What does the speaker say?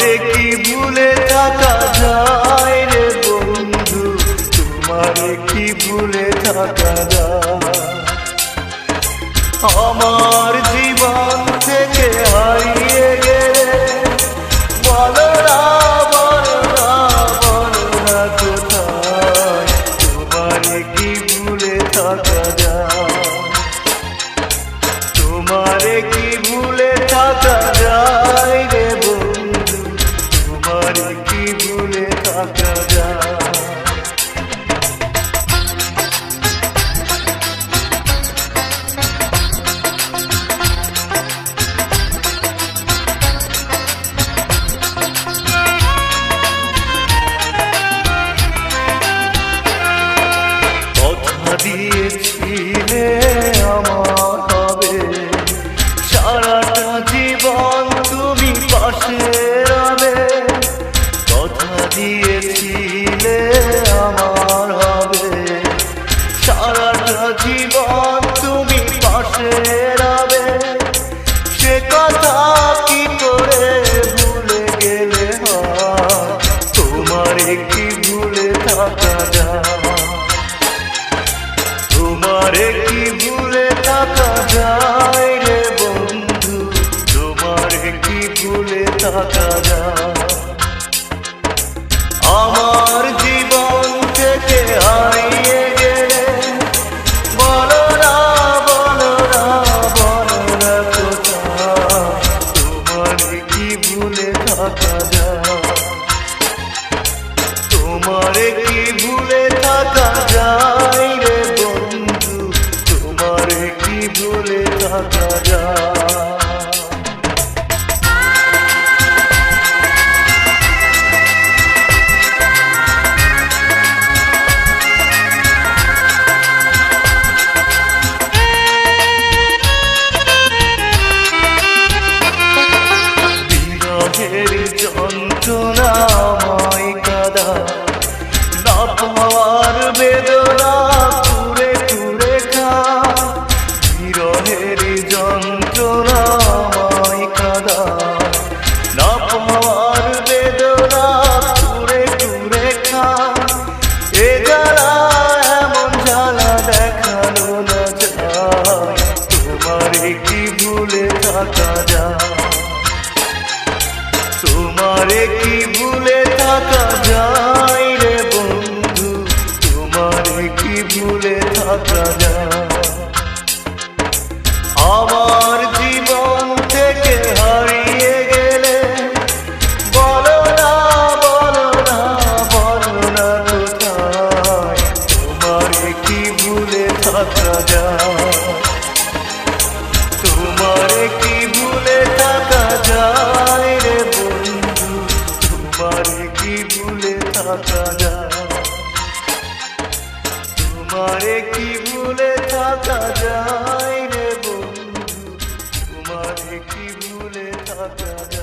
তোমারে কি ভুলে থাকা যায় রে বন্ধু, তোমারে কি ভুলে থাকা যায়। আমার জীবন থেকে হারিয়ে গেলে বলো না বলো না বলো না কোথায়, তোমারে কি ভুলে থাকা যায়। তোমারে কি ভুলে থাকা যায় রে বন্ধু, তোমারে কি ভুলে থাকা যায়। দিয়েছিলে আমার হবে সারাটা জীবন তুমি পাশে রবে, কথা দিয়েছিলে আমার হবে সারাটা জীবন তুমি পাশে রবে, সে কথা কি করে ভুলে গেলে হয়, তোমারে কি ভুলে থাকা যায়। তোমারে কি ভুলে থাকা যায় রে বন্ধু, তোমারে কি ভুলে থাকা যায়। আমার জীবন থেকে হারিয়ে গেলে বলো না বলো না বলো না কোথায়, তোমারে কি ভুলে থাকা যায়। তোমারে কি ভুলে থাকা যায় রে বন্ধু, তোমারে কি ভুলে থাকা যায়। বিরহের যন্ত্রণাময় কাদা না পাওয়ার বেদনা কুরে কুরে খা, বিরহের যন্ত্রণাময় কাদা না পাওয়ার বেদনা কুরে কুরে খা, এ জ্বালা এমন জ্বালা দেখানো না যায়, তোমারে কি ভুলে থাকা যায়। তোমারে কি ভুলে থাকা যায় রে বন্ধু, তোমারে কি ভুলে থাকা যায়। আমার জীবন থেকে হারিয়ে গেলে বলো না বলো না বলো না কোথায়, তোমারে কি ভুলে থাকা যায়। তোমারে কি ভুলে থাকা যায় রে বন্ধু, তোমারে কি ভুলে থাকা যায়। তোমারে কি ভুলে থাকা যায় রে বন্ধু, তোমারে কি ভুলে থাকা যায়।